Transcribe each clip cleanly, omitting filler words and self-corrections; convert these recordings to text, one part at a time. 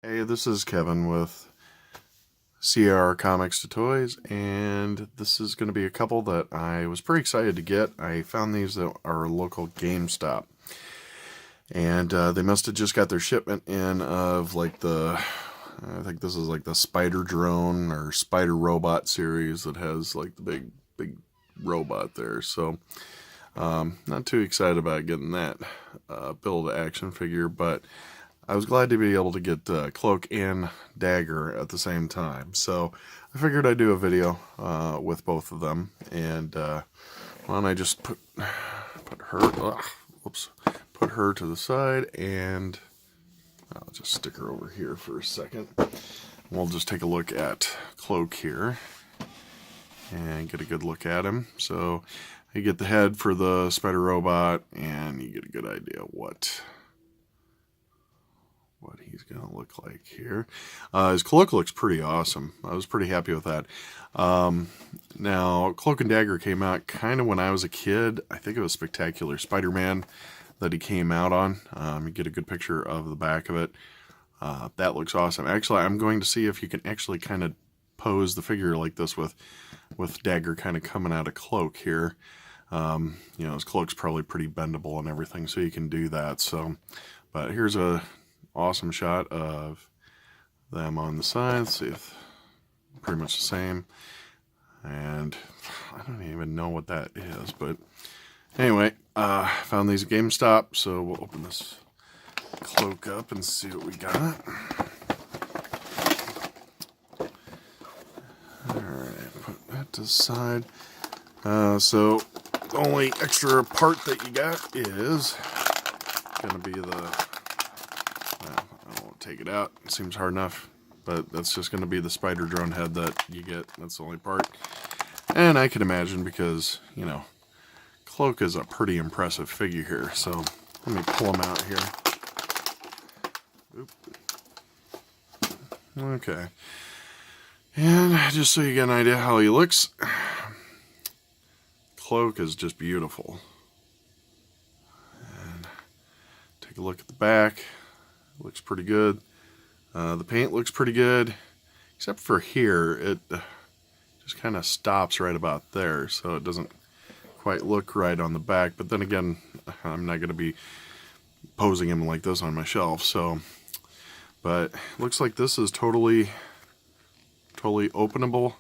Hey, this is Kevin with CR Comics to Toys, and this is going to be a couple that I was pretty excited to get. I found these at our local Gamestop, and they must have just got their shipment in of like I think this is like the Spider Drone or Spider Robot series that has like the big robot there. So, not too excited about getting that build action figure, but I was glad to be able to get Cloak and Dagger at the same time. So I figured I'd do a video with both of them. And why don't I just put her to the side, and I'll just stick her over here for a second. We'll just take a look at Cloak here and get a good look at him. So you get the head for the spider robot, and you get a good idea what he's gonna look like here. His cloak looks pretty awesome. I was pretty happy with that. Now, Cloak and Dagger came out kind of when I was a kid. I think it was Spectacular Spider-Man that he came out on. You get a good picture of the back of it. That looks awesome. Actually, I'm going to see if you can actually kind of pose the figure like this with Dagger kind of coming out of Cloak here. His cloak's probably pretty bendable and everything, so you can do that. So, but here's a awesome shot of them on the side. Let's see if pretty much the same. And I don't even know what that is, but anyway, found these at GameStop, so we'll open this Cloak up and see what we got. Alright, put that to the side. So the only extra part that you got is gonna be I won't take it out. It seems hard enough, but that's just going to be the spider drone head that you get. That's the only part. And I can imagine because, Cloak is a pretty impressive figure here. So let me pull him out here. Oop. Okay. And just so you get an idea how he looks, Cloak is just beautiful. And take a look at the back. Looks pretty good. The paint looks pretty good, except for here. It just kind of stops right about there, so it doesn't quite look right on the back. But then again, I'm not going to be posing him like this on my shelf. So, but it looks like this is totally openable.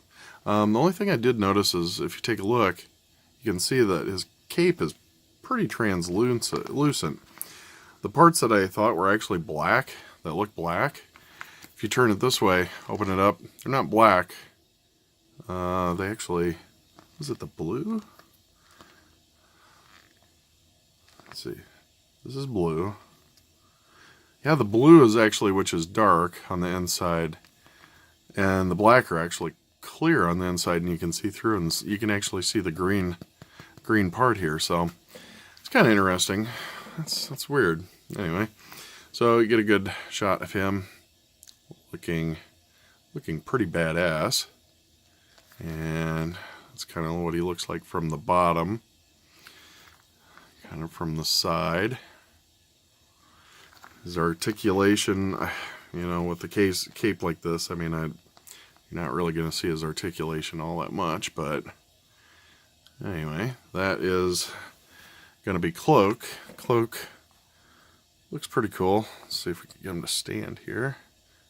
The only thing I did notice is if you take a look, you can see that his cape is pretty translucent. The parts that I thought were actually black, that look black, if you turn it this way, open it up, they're not black. They actually, is it the blue? Let's see. This is blue. Yeah, the blue is actually, which is dark on the inside, and the black are actually clear on the inside, and you can see through, and you can actually see the green part here. So it's kind of interesting. That's weird. Anyway, so you get a good shot of him looking pretty badass, and that's kind of what he looks like from the bottom, kind of from the side. His articulation, with the cape like this, I mean, you're not really going to see his articulation all that much, but anyway, that is going to be Cloak. Cloak looks pretty cool. Let's see if we can get him to stand here.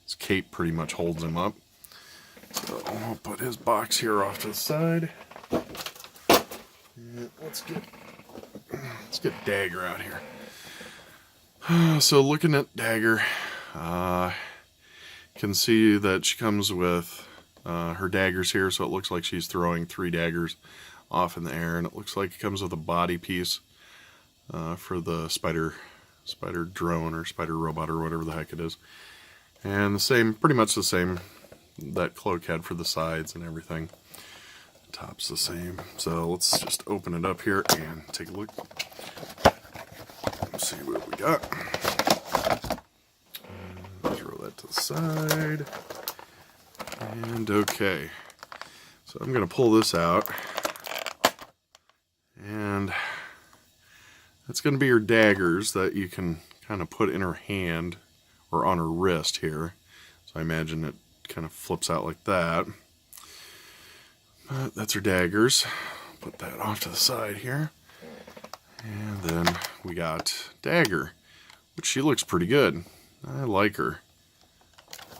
His cape pretty much holds him up. So I'll put his box here off to the side. And let's get Dagger out here. So looking at Dagger, can see that she comes with her daggers here, so it looks like she's throwing 3 daggers off in the air, and it looks like it comes with a body piece for the spider drone or spider robot or whatever the heck it is, and pretty much the same that Cloak had for the sides and everything. The top's the same. So let's just open it up here and take a look. Let's see what we got. Throw that to the side. And okay, so I'm going to pull this out, and it's going to be her daggers that you can kind of put in her hand or on her wrist here. So I imagine it kind of flips out like that. But that's her daggers. Put that off to the side here. And then we got Dagger, which she looks pretty good. I like her.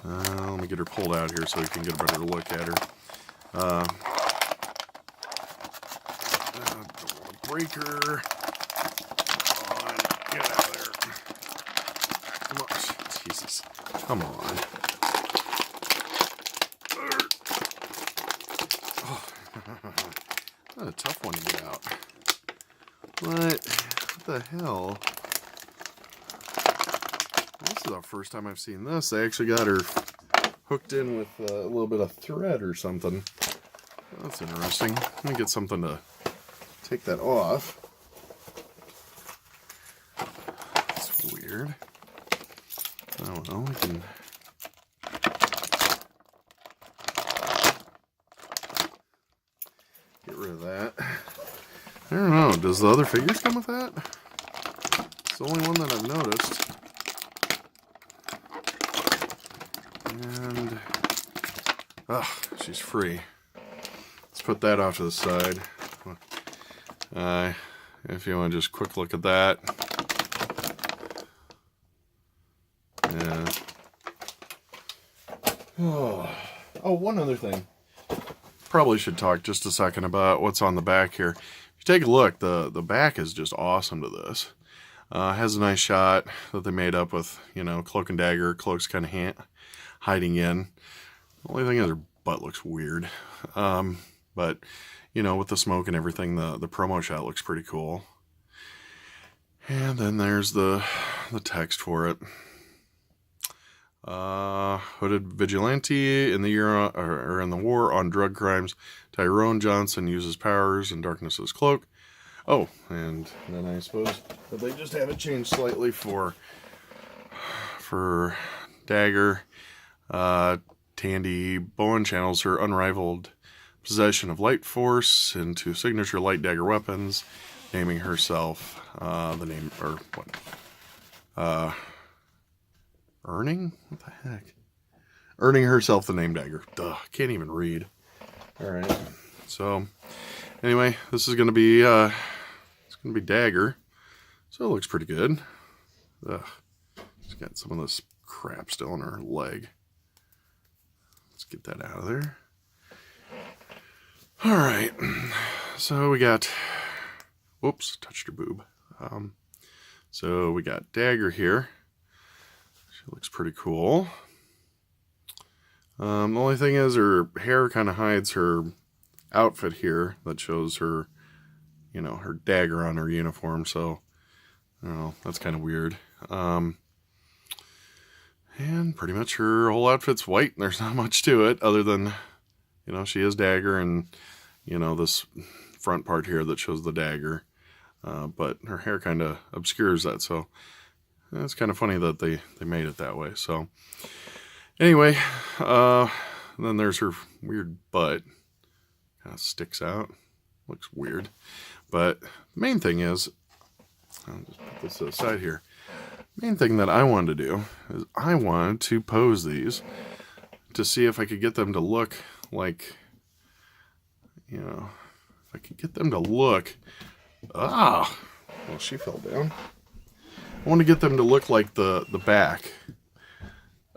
Let me get her pulled out here so we can get a better look at her. Don't want to break her. Come on, get out of there. Come on, Jesus. Come on. Oh. That's a tough one to get out. What the hell? This is the first time I've seen this. They actually got her hooked in with a little bit of thread or something. That's interesting. Let me get something to take that off. That's weird. Oh well, we can... get rid of that. I don't know. Does the other figures come with that? It's the only one that I've noticed. And... she's free. Let's put that off to the side. If you want to just quick look at that. Yeah. Oh, one other thing. Probably should talk just a second about what's on the back here. If you take a look, the back is just awesome to this. Has a nice shot that they made up with, you know, Cloak and Dagger. Cloak's kind of hiding in. The only thing is her butt looks weird. But, you know, with the smoke and everything, the promo shot looks pretty cool. And then there's the text for it. Hooded vigilante in the in the war on drug crimes. Tyrone Johnson uses powers and darkness as cloak. Oh, and then I suppose that they just have it changed slightly for Dagger. Tandy Bowen channels her unrivaled possession of light force into signature light dagger weapons, naming herself the name, or what? Earning? What the heck? Earning herself the name Dagger. Duh, can't even read. Alright, so anyway, this is gonna be Dagger. So it looks pretty good. Ugh. She's got some of this crap still in her leg. Let's get that out of there. Alright, so we got, whoops, touched her boob. So we got Dagger here. She looks pretty cool. The only thing is her hair kind of hides her outfit here that shows her, you know, her dagger on her uniform. So, I don't know, that's kind of weird. And pretty much her whole outfit's white. There's not much to it other than, you know, she is Dagger and, you know, this front part here that shows the dagger. But her hair kind of obscures that. So it's kind of funny that they made it that way. So anyway, then there's her weird butt. Kind of sticks out. Looks weird. But the main thing is, I'll just put this to the side here. Main thing that I wanted to do is I wanted to pose these to see if I could get them to look like, you know, if I could get them to look, well, she fell down. I want to get them to look like the back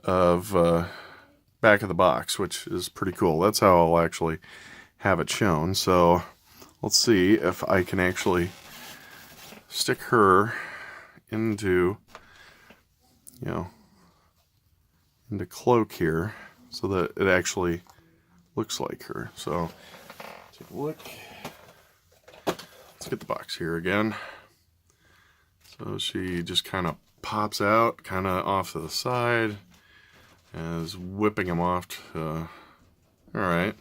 of the box, which is pretty cool. That's how I'll actually have it shown. So let's see if I can actually stick her into, you know, into Cloak here so that it actually looks like her. So take a look. Let's get the box here again. So she just kind of pops out, kind of off to the side, and is whipping him off to, all right,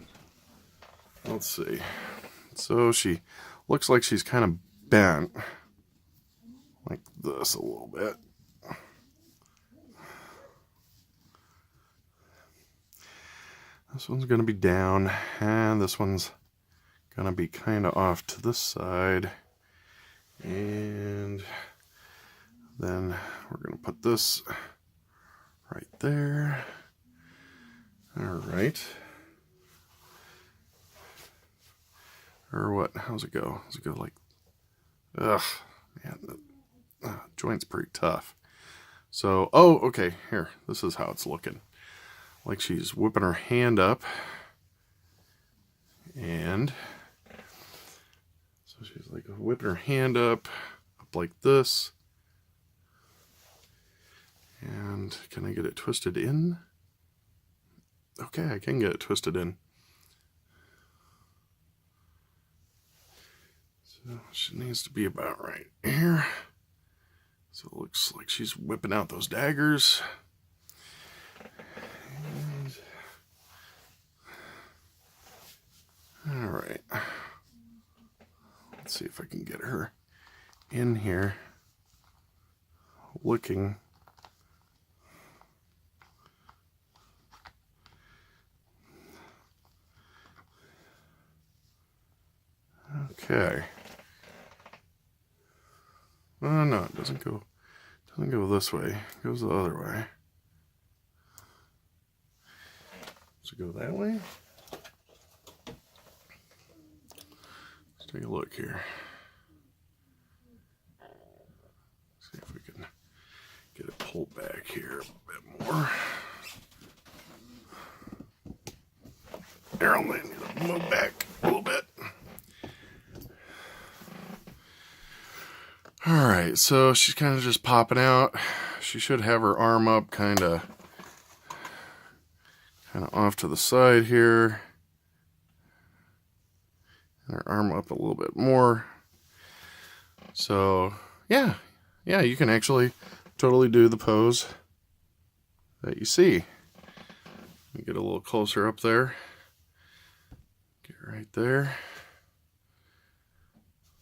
let's see. So she looks like she's kind of bent like this a little bit. This one's going to be down, and this one's going to be kind of off to this side. And then we're going to put this right there. right. Or what? How's it go? Does it go like... Ugh, man, the joint's pretty tough. So, oh, okay, here. This is how it's looking. Like she's whipping her hand up. And so she's like whipping her hand up like this. And can I get it twisted in? Okay, I can get it twisted in. So she needs to be about right here. So it looks like she's whipping out those daggers. And, all right. Let's see if I can get her in here looking. Okay. Oh no, it doesn't go this way. It goes the other way. Does it go that way? Let's take a look here. See if we can get it pulled back here a bit more. There, I'll need to move back a little bit. Alright, so she's kind of just popping out. She should have her arm up kind of off to the side here. And her arm up a little bit more. So, yeah, you can actually totally do the pose that you see. Let me get a little closer up there. Get right there.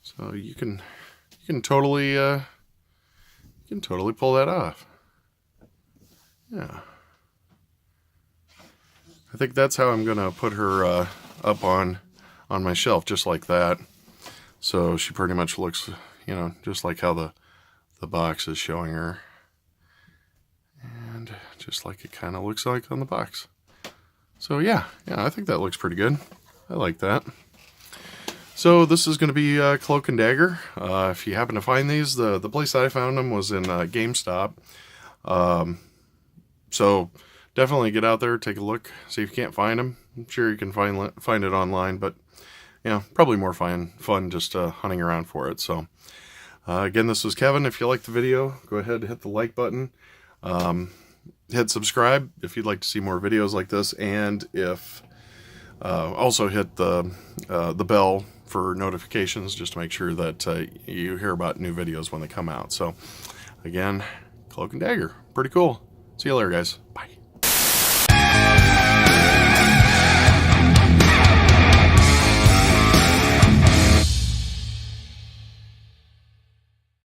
So you can totally pull that off. Yeah. I think that's how I'm gonna put her up on my shelf, just like that. So she pretty much looks, you know, just like how the box is showing her. And just like it kind of looks like on the box. So yeah, I think that looks pretty good. I like that. So this is going to be Cloak and Dagger. If you happen to find these, the place that I found them was in Gamestop. So definitely get out there, take a look, see if you can't find them. I'm sure you can find it online, but yeah, probably more fun just hunting around for it. So again, this was Kevin. If you liked the video, go ahead and hit the like button. Hit subscribe if you'd like to see more videos like this, and if also hit the bell for notifications, just to make sure that you hear about new videos when they come out. So again, Cloak and Dagger, pretty cool. See you later, guys. Bye.